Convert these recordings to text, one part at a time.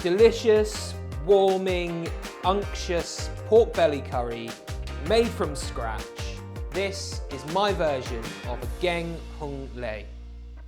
delicious, warming, unctuous pork belly curry made from scratch. This is my version of a Gaeng Hung Lay.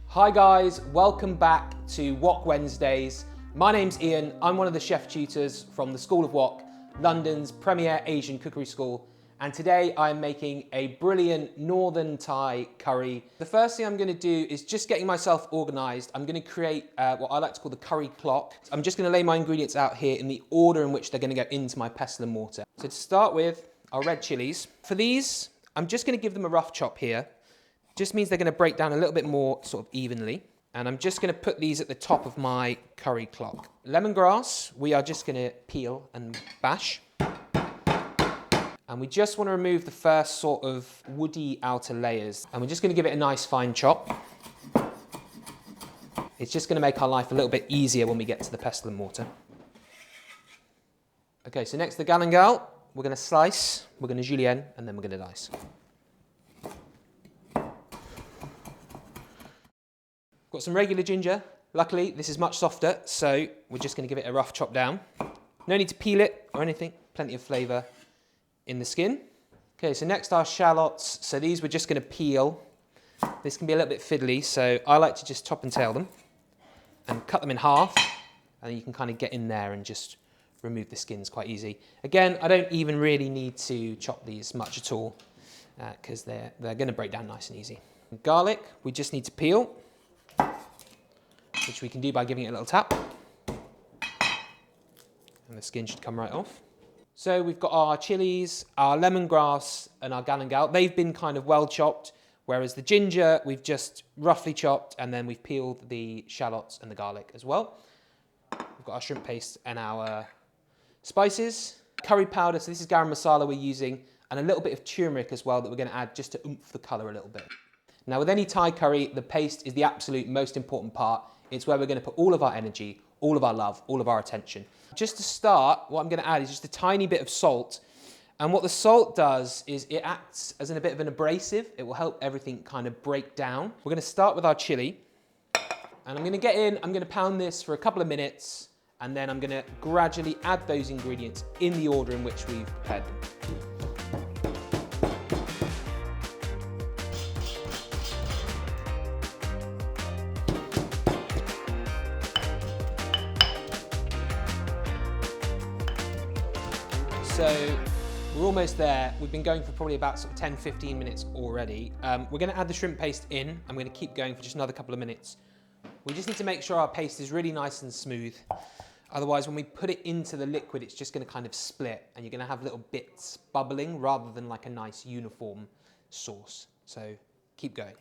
Hi guys, welcome back to Wok Wednesdays. My name's Ian, I'm one of the chef tutors from the School of Wok, London's premier Asian cookery school, and today I'm making a brilliant Northern Thai curry. The first thing I'm going to do is just getting myself organised. I'm going to create what I like to call the curry clock. I'm just going to lay my ingredients out here in the order in which they're going to go into my pestle and mortar. So to start with, our red chilies. For these, I'm just going to give them a rough chop here. Just means they're going to break down a little bit more sort of evenly. And I'm just going to put these at the top of my curry clock. Lemongrass, we are just going to peel and bash. And we just want to remove the first sort of woody outer layers. And we're just going to give it a nice fine chop. It's just going to make our life a little bit easier when we get to the pestle and mortar. Okay, so next the galangal, we're going to slice, we're going to julienne, and then we're going to dice. Got some regular ginger. Luckily, this is much softer, so we're just going to give it a rough chop down. No need to peel it or anything, plenty of flavour in the skin. Okay, so next our shallots. So these we're just going to peel. This can be a little bit fiddly, so I like to just top and tail them and cut them in half, and you can kind of get in there and just remove the skins quite easy. Again, I don't even really need to chop these much at all because they're going to break down nice and easy. Garlic, we just need to peel, which we can do by giving it a little tap, and the skin should come right off. So we've got our chilies, our lemongrass, and our galangal. They've been kind of well chopped, whereas the ginger we've just roughly chopped, and then we've peeled the shallots and the garlic as well. We've got our shrimp paste and our spices. Curry powder, so this is garam masala we're using, and a little bit of turmeric as well that we're going to add just to oomph the colour a little bit. Now with any Thai curry, the paste is the absolute most important part. It's where we're going to put all of our energy, all of our love, all of our attention. Just to start, what I'm going to add is just a tiny bit of salt. And what the salt does is it acts as a bit of an abrasive. It will help everything kind of break down. We're going to start with our chili. And I'm going to get in, I'm going to pound this for a couple of minutes, and then I'm going to gradually add those ingredients in the order in which we've prepared them. So we're almost there. We've been going for probably about sort of 10-15 minutes already. We're going to add the shrimp paste in. I'm going to keep going for just another couple of minutes. We just need to make sure our paste is really nice and smooth. Otherwise, when we put it into the liquid, it's just going to kind of split, and you're going to have little bits bubbling rather than like a nice uniform sauce. So keep going.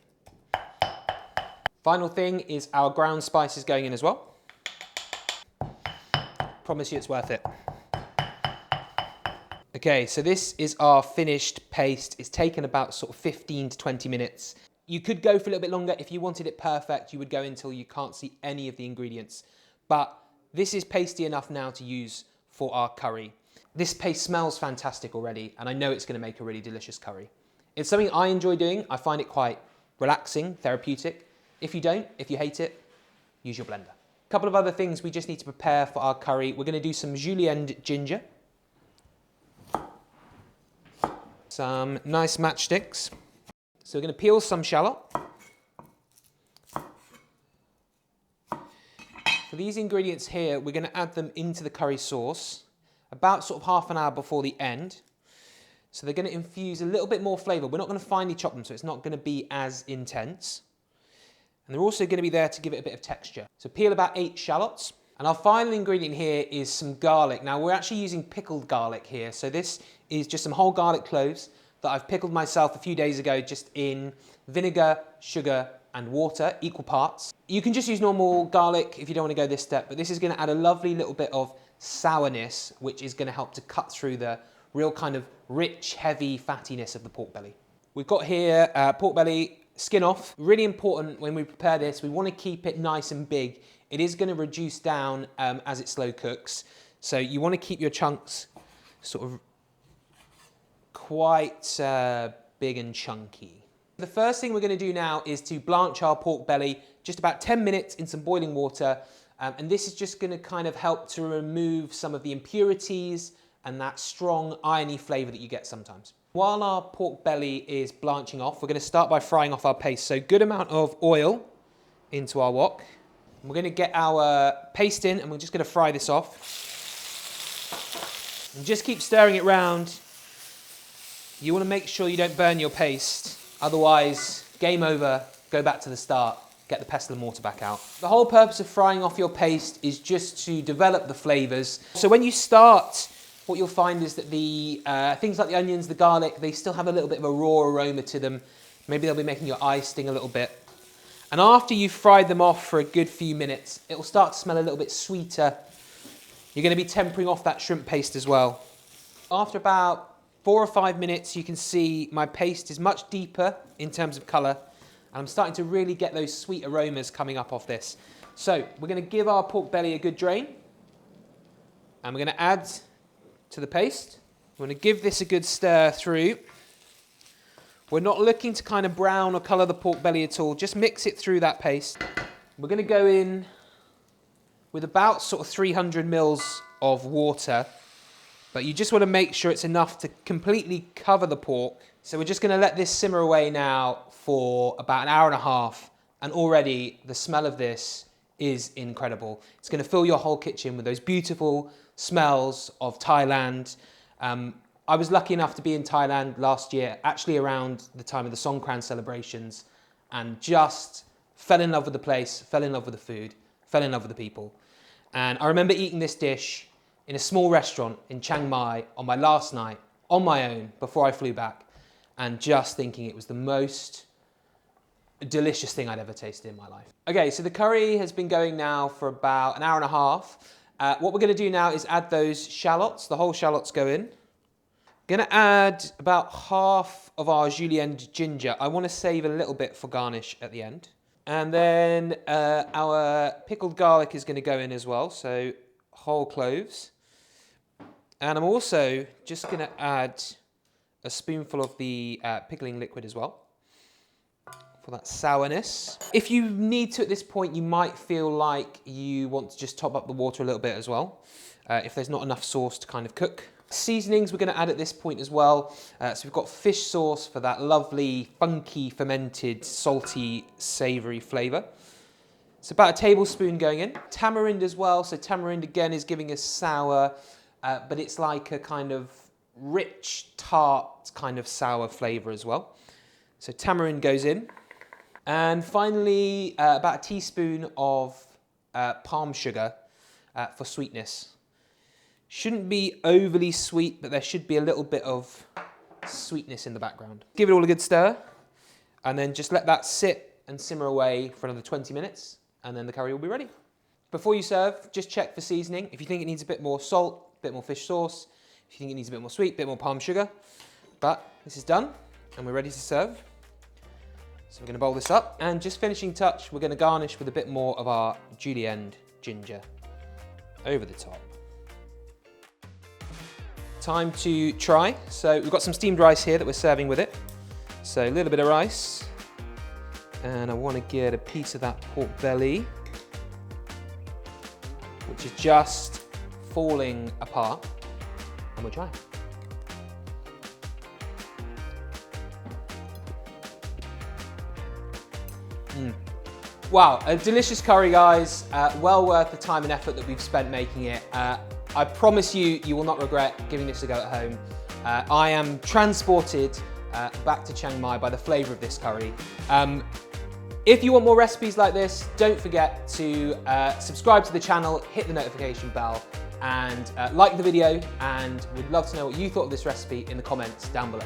Final thing is our ground spices going in as well. Promise you it's worth it. Okay, so this is our finished paste. It's taken about sort of 15 to 20 minutes. You could go for a little bit longer. If you wanted it perfect, you would go until you can't see any of the ingredients. But this is pasty enough now to use for our curry. This paste smells fantastic already, and I know it's going to make a really delicious curry. It's something I enjoy doing. I find it quite relaxing, therapeutic. If you don't, if you hate it, use your blender. A couple of other things we just need to prepare for our curry. We're going to do some julienned ginger. Some nice matchsticks. So we're going to peel some shallot. For these ingredients here, we're going to add them into the curry sauce about sort of half an hour before the end. So they're going to infuse a little bit more flavour. We're not going to finely chop them, so it's not going to be as intense. And they're also going to be there to give it a bit of texture. So peel about 8 shallots. And our final ingredient here is some garlic. Now we're actually using pickled garlic here. So this is just some whole garlic cloves that I've pickled myself a few days ago just in vinegar, sugar and water, equal parts. You can just use normal garlic if you don't want to go this step, but this is going to add a lovely little bit of sourness, which is going to help to cut through the real kind of rich, heavy fattiness of the pork belly. We've got here pork belly, skin off. Really important when we prepare this, we want to keep it nice and big. It is going to reduce down as it slow cooks. So you want to keep your chunks sort of quite big and chunky. The first thing we're going to do now is to blanch our pork belly just about 10 minutes in some boiling water. And this is just going to kind of help to remove some of the impurities and that strong irony flavour that you get sometimes. While our pork belly is blanching off, we're going to start by frying off our paste. So good amount of oil into our wok. We're going to get our paste in and we're just going to fry this off. And just keep stirring it round. You want to make sure you don't burn your paste. Otherwise, game over, go back to the start, get the pestle and mortar back out. The whole purpose of frying off your paste is just to develop the flavours. So when you start, what you'll find is that the things like the onions, the garlic, they still have a little bit of a raw aroma to them. Maybe they'll be making your eye sting a little bit. And after you've fried them off for a good few minutes, it will start to smell a little bit sweeter. You're going to be tempering off that shrimp paste as well. After about 4 or 5 minutes, you can see my paste is much deeper in terms of colour, and I'm starting to really get those sweet aromas coming up off this. So we're going to give our pork belly a good drain, and we're going to add to the paste. We're going to give this a good stir through. We're not looking to kind of brown or colour the pork belly at all, just mix it through that paste. We're going to go in with about sort of 300 mils of water. But you just want to make sure it's enough to completely cover the pork. So we're just going to let this simmer away now for about an hour and a half. And already the smell of this is incredible. It's going to fill your whole kitchen with those beautiful smells of Thailand. I was lucky enough to be in Thailand last year, actually around the time of the Songkran celebrations, and just fell in love with the place, fell in love with the food, fell in love with the people. And I remember eating this dish in a small restaurant in Chiang Mai on my last night, on my own, before I flew back, and just thinking it was the most delicious thing I'd ever tasted in my life. Okay, so the curry has been going now for about an hour and a half. What we're going to do now is add those shallots. The whole shallots go in. Going to add about half of our julienned ginger. I want to save a little bit for garnish at the end. And then our pickled garlic is going to go in as well, so whole cloves. And I'm also just going to add a spoonful of the pickling liquid as well for that sourness. If you need to at this point, you might feel like you want to just top up the water a little bit as well, if there's not enough sauce to kind of cook. Seasonings we're going to add at this point as well. So we've got fish sauce for that lovely, funky, fermented, salty, savoury flavour. It's about a tablespoon going in. Tamarind as well. So tamarind again is giving us sour, but it's like a kind of rich, tart, kind of sour flavour as well. So tamarind goes in. And finally, about a teaspoon of palm sugar for sweetness. Shouldn't be overly sweet, but there should be a little bit of sweetness in the background. Give it all a good stir, and then just let that sit and simmer away for another 20 minutes, and then the curry will be ready. Before you serve, just check for seasoning. If you think it needs a bit more salt, a bit more fish sauce, if you think it needs a bit more sweet, a bit more palm sugar. But this is done, and we're ready to serve. So we're going to bowl this up, and just finishing touch, we're going to garnish with a bit more of our julienned ginger over the top. Time to try. So we've got some steamed rice here that we're serving with it. So a little bit of rice. And I want to get a piece of that pork belly, which is just falling apart. And we'll try. Wow, a delicious curry, guys. Well worth the time and effort that we've spent making it. I promise you, you will not regret giving this a go at home. I am transported back to Chiang Mai by the flavour of this curry. If you want more recipes like this, don't forget to subscribe to the channel, hit the notification bell, and like the video, and we'd love to know what you thought of this recipe in the comments down below.